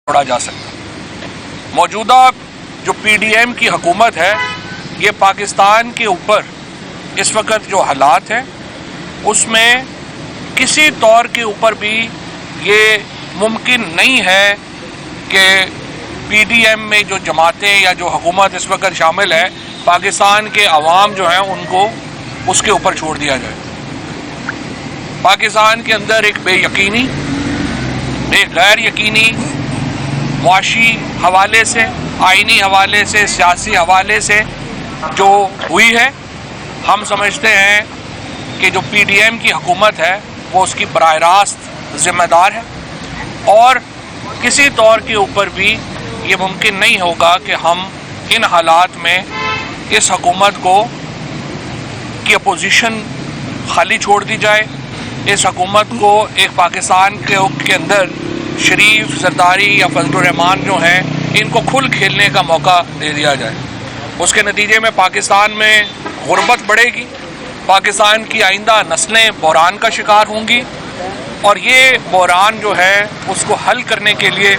چھوڑا جا سکتا۔ موجودہ جو پی ڈی ایم کی حکومت ہے، یہ پاکستان کے اوپر اس وقت جو حالات ہیں اس میں کسی طور کے اوپر بھی یہ ممکن نہیں ہے کہ پی ڈی ایم میں جو جماعتیں یا جو حکومت اس وقت شامل ہے، پاکستان کے عوام جو ہیں ان کو اس کے اوپر چھوڑ دیا جائے۔ پاکستان کے اندر ایک بے یقینی، ایک غیر یقینی معاشی حوالے سے، آئینی حوالے سے، سیاسی حوالے سے جو ہوئی ہے، ہم سمجھتے ہیں کہ جو پی ڈی ایم کی حکومت ہے وہ اس کی براہ راست ذمہ دار ہے، اور کسی طور کے اوپر بھی یہ ممکن نہیں ہوگا کہ ہم ان حالات میں اس حکومت کی اپوزیشن خالی چھوڑ دی جائے، اس حکومت کو ایک پاکستان کے اندر شریف، زرداری یا فضل الرحمان جو ہیں ان کو کھل کھیلنے کا موقع دے دیا جائے۔ اس کے نتیجے میں پاکستان میں غربت بڑھے گی، پاکستان کی آئندہ نسلیں بحران کا شکار ہوں گی، اور یہ بحران جو ہے اس کو حل کرنے کے لیے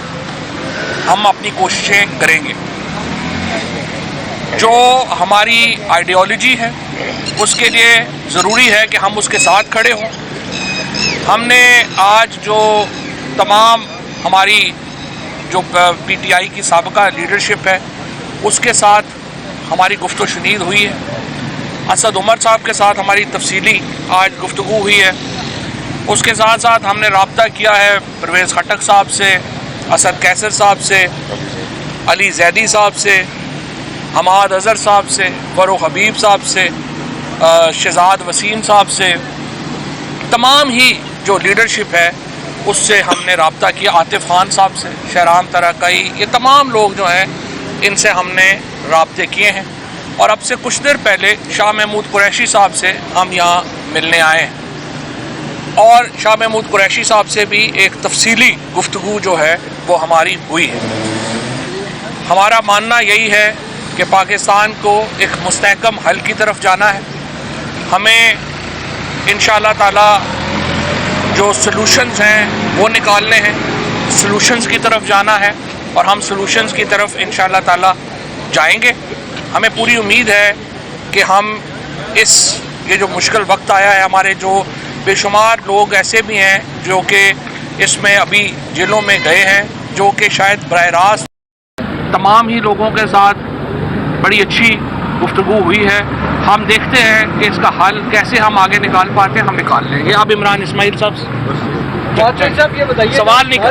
ہم اپنی کوششیں کریں گے۔ جو ہماری آئیڈیالوجی ہے اس کے لیے ضروری ہے کہ ہم اس کے ساتھ کھڑے ہوں۔ ہم نے آج جو تمام ہماری جو پی ٹی آئی کی سابقہ لیڈرشپ ہے اس کے ساتھ ہماری گفت و شنید ہوئی ہے، اسد عمر صاحب کے ساتھ ہماری تفصیلی آج گفتگو ہوئی ہے، اس کے ساتھ ساتھ ہم نے رابطہ کیا ہے پرویز خٹک صاحب سے، اسد کیسر صاحب سے، علی زیدی صاحب سے، حماد اظہر صاحب سے، فروخ حبیب صاحب سے، شہزاد وسیم صاحب سے، تمام ہی جو لیڈرشپ ہے اس سے ہم نے رابطہ کیا، عاطف خان صاحب سے، شہرام ترکئی، یہ تمام لوگ جو ہیں ان سے ہم نے رابطے کیے ہیں، اور اب سے کچھ دیر پہلے شاہ محمود قریشی صاحب سے ہم یہاں ملنے آئے ہیں، اور شاہ محمود قریشی صاحب سے بھی ایک تفصیلی گفتگو جو ہے وہ ہماری ہوئی ہے۔ ہمارا ماننا یہی ہے کہ پاکستان کو ایک مستحکم حل کی طرف جانا ہے، ہمیں انشاءاللہ تعالی جو سلوشنز ہیں وہ نکالنے ہیں، سلوشنز کی طرف جانا ہے، اور ہم سلوشنز کی طرف انشاءاللہ تعالی جائیں گے۔ ہمیں پوری امید ہے کہ ہم یہ جو مشکل وقت آیا ہے، ہمارے جو بے شمار لوگ ایسے بھی ہیں جو کہ اس میں ابھی جیلوں میں گئے ہیں، جو کہ شاید براہ راست تمام ہی لوگوں کے ساتھ بڑی اچھی گفتگو ہوئی ہے۔ ہم دیکھتے ہیں کہ اس کا حل کیسے ہم آگے نکال پاتے ہیں، ہم نکال لیں گے۔ اب عمران اسماعیل صاحب صاحب یہ بتائیے، سوال نہیں